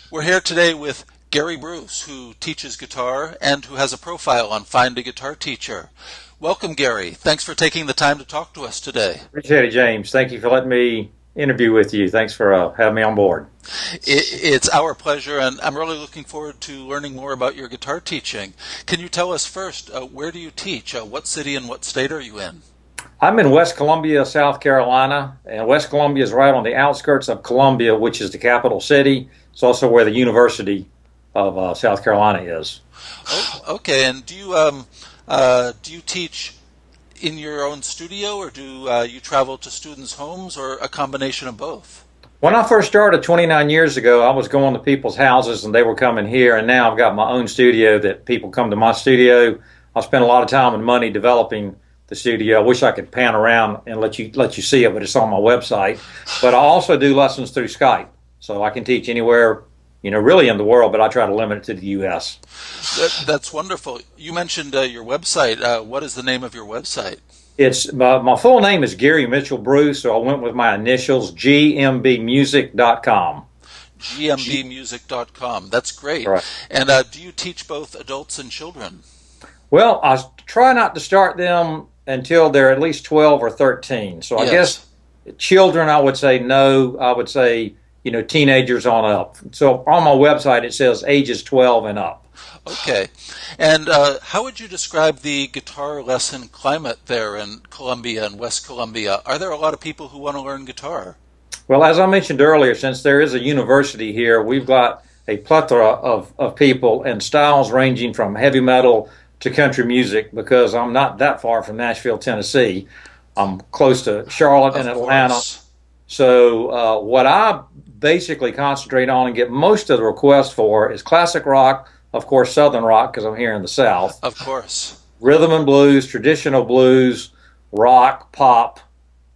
We're here today with Gary Bruce, who teaches guitar and who has a profile on Find a Guitar Teacher. Welcome, Gary. Thanks for taking the time to talk to us today. Appreciate it, James. Thank you for letting me interview with you. Thanks for having me on board. It's our pleasure, and I'm really looking forward to learning more about your guitar teaching. Can you tell us first, where do you teach? What city and what state are you in? I'm in West Columbia, South Carolina, and West Columbia is right on the outskirts of Columbia, which is the capital city. It's also where the University of South Carolina is. Oh, okay, and do you teach in your own studio, or do you travel to students' homes, or a combination of both? When I first started 29 years ago, I was going to people's houses and they were coming here, and now I've got my own studio that people come to my studio. I spend a lot of time and money developing the studio. I wish I could pan around and let you see it, but it's on my website. But I also do lessons through Skype, so I can teach anywhere, really in the world, but I try to limit it to the U.S. That's wonderful. You mentioned your website. What is the name of your website? It's my full name is Gary Mitchell Bruce, so I went with my initials, GMBmusic.com. GMBmusic.com. That's great. Right. And do you teach both adults and children? Well, I try not to start them until they're at least 12 or 13. So I guess children, I would say no. I would say, teenagers on up. So on my website, it says ages 12 and up. Okay. And how would you describe the guitar lesson climate there in Columbia and West Columbia? Are there a lot of people who want to learn guitar? Well, as I mentioned earlier, since there is a university here, we've got a plethora of people and styles ranging from heavy metal to country music, because I'm not that far from Nashville, Tennessee. I'm close to Charlotte and Atlanta. So what I basically concentrate on and get most of the requests for is classic rock, of course, Southern rock, because I'm here in the South. Of course. Rhythm and blues, traditional blues, rock, pop,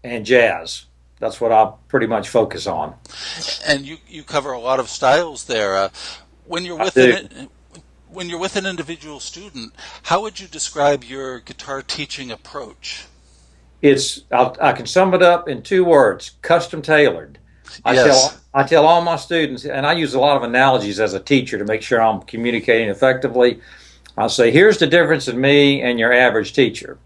and jazz. That's what I pretty much focus on. And you cover a lot of styles there. When you're with an individual student, how would you describe your guitar teaching approach? I can sum it up in two words: custom tailored. Yes. I tell all my students, and I use a lot of analogies as a teacher to make sure I'm communicating effectively. I'll say, here's the difference in me and your average teacher.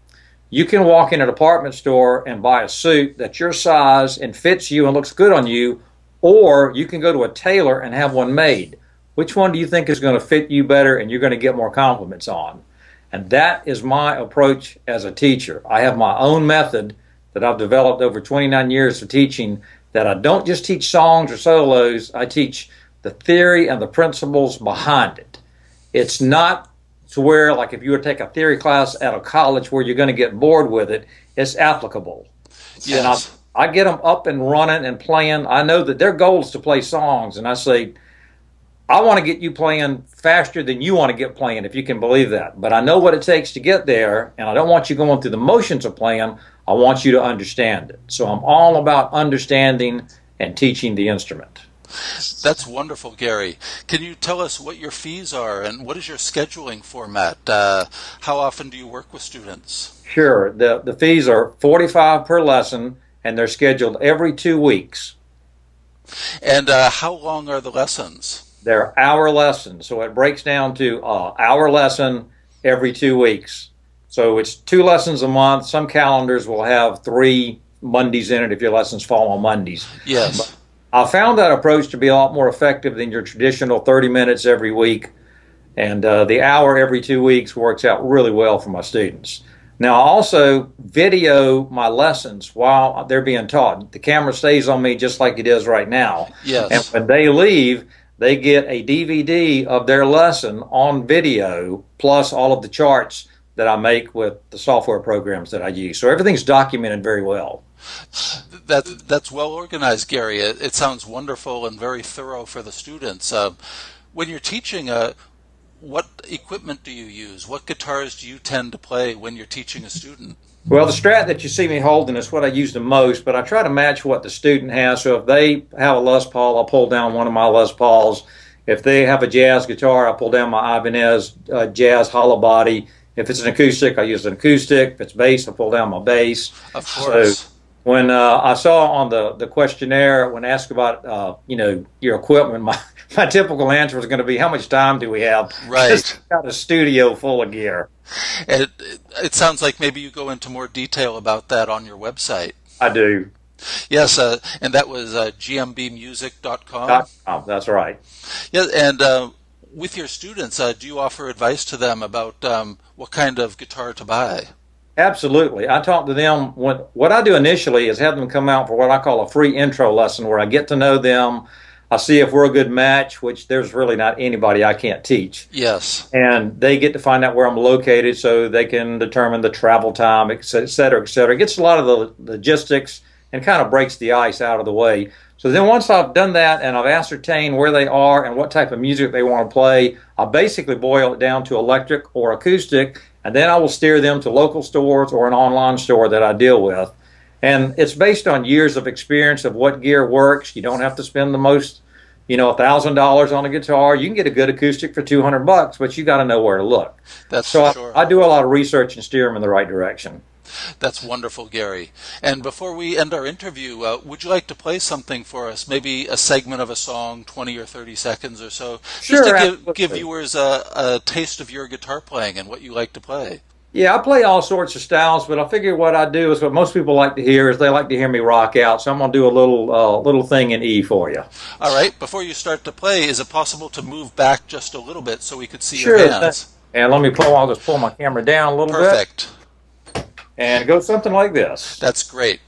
You can walk in a department store and buy a suit that's your size and fits you and looks good on you, or you can go to a tailor and have one made. Which one do you think is going to fit you better and you're going to get more compliments on? And that is my approach as a teacher. I have my own method that I've developed over 29 years of teaching, that I don't just teach songs or solos. I teach the theory and the principles behind it. It's not to where, like if you were to take a theory class at a college where you're going to get bored with it, it's applicable. Yes. And I get them up and running and playing. I know that their goal is to play songs, and I say, I want to get you playing faster than you want to get playing, if you can believe that. But I know what it takes to get there, and I don't want you going through the motions of playing. I want you to understand it. So I'm all about understanding and teaching the instrument. That's wonderful, Gary. Can you tell us what your fees are and what is your scheduling format? How often do you work with students? Sure. The fees are $45 per lesson, and they're scheduled every 2 weeks. And how long are the lessons? They're hour lessons, so it breaks down to hour lesson every 2 weeks. So it's 2 lessons a month. Some calendars will have 3 Mondays in it if your lessons fall on Mondays. Yes. But I found that approach to be a lot more effective than your traditional 30 minutes every week. And the hour every 2 weeks works out really well for my students. Now, I also video my lessons while they're being taught. The camera stays on me just like it is right now. Yes. And when they leave, they get a DVD of their lesson on video, plus all of the charts that I make with the software programs that I use. So everything's documented very well. That's well organized, Gary. It sounds wonderful and very thorough for the students. When you're teaching, what equipment do you use? What guitars do you tend to play when you're teaching a student? Well, the Strat that you see me holding is what I use the most, but I try to match what the student has. So if they have a Les Paul, I'll pull down one of my Les Pauls. If they have a jazz guitar, I'll pull down my Ibanez jazz hollow body. If it's an acoustic, I use an acoustic. If it's bass, I pull down my bass. Of course. So When I saw on the questionnaire when asked about your equipment, my typical answer was going to be, how much time do we have? Because Right. I've got a studio full of gear. And it sounds like maybe you go into more detail about that on your website. I do. Yes, and that was gmbmusic.com. That's right. Yeah, and with your students, do you offer advice to them about what kind of guitar to buy? Absolutely. I talk to them. What I do initially is have them come out for what I call a free intro lesson where I get to know them. I see if we're a good match, which there's really not anybody I can't teach. Yes. And they get to find out where I'm located so they can determine the travel time, et cetera, et cetera. It gets a lot of the logistics and kind of breaks the ice out of the way. So then once I've done that and I've ascertained where they are and what type of music they want to play, I basically boil it down to electric or acoustic, and then I will steer them to local stores or an online store that I deal with. And it's based on years of experience of what gear works. You don't have to spend the most, $1,000 on a guitar. You can get a good acoustic for $200, but you got to know where to look. That's So for I, sure. I do a lot of research and steer them in the right direction. That's wonderful, Gary. And before we end our interview, would you like to play something for us? Maybe a segment of a song, 20 or 30 seconds or so, just Sure, to give absolutely. viewers a taste of your guitar playing and what you like to play. Yeah, I play all sorts of styles, but I figure what I do is what most people like to hear is they like to hear me rock out. So I'm gonna do a little thing in E for you. All right, before you start to play, is it possible to move back just a little bit so we could see your Sure. hands? And I'll just pull my camera down a little bit, Perfect. and it goes something like this. That's great.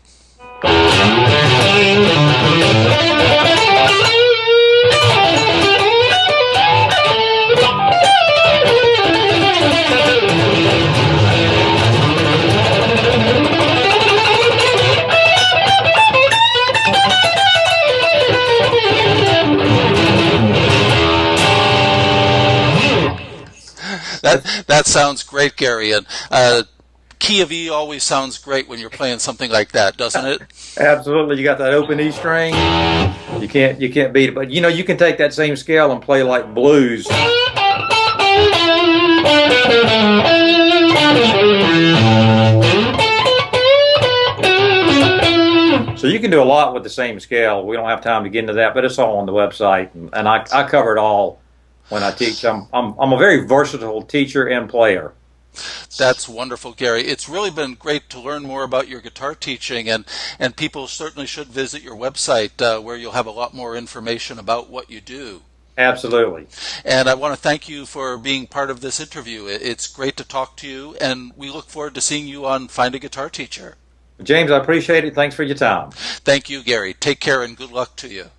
That sounds great, Gary. And key of E always sounds great when you're playing something like that, doesn't it? Absolutely, you got that open E string. You can't beat it. But you can take that same scale and play like blues. So you can do a lot with the same scale. We don't have time to get into that, but it's all on the website, and I cover it all when I teach. I'm a very versatile teacher and player. That's wonderful, Gary. It's really been great to learn more about your guitar teaching, and people certainly should visit your website where you'll have a lot more information about what you do. Absolutely. And I want to thank you for being part of this interview. It's great to talk to you, and we look forward to seeing you on Find a Guitar Teacher. James, I appreciate it. Thanks for your time. Thank you, Gary. Take care and good luck to you.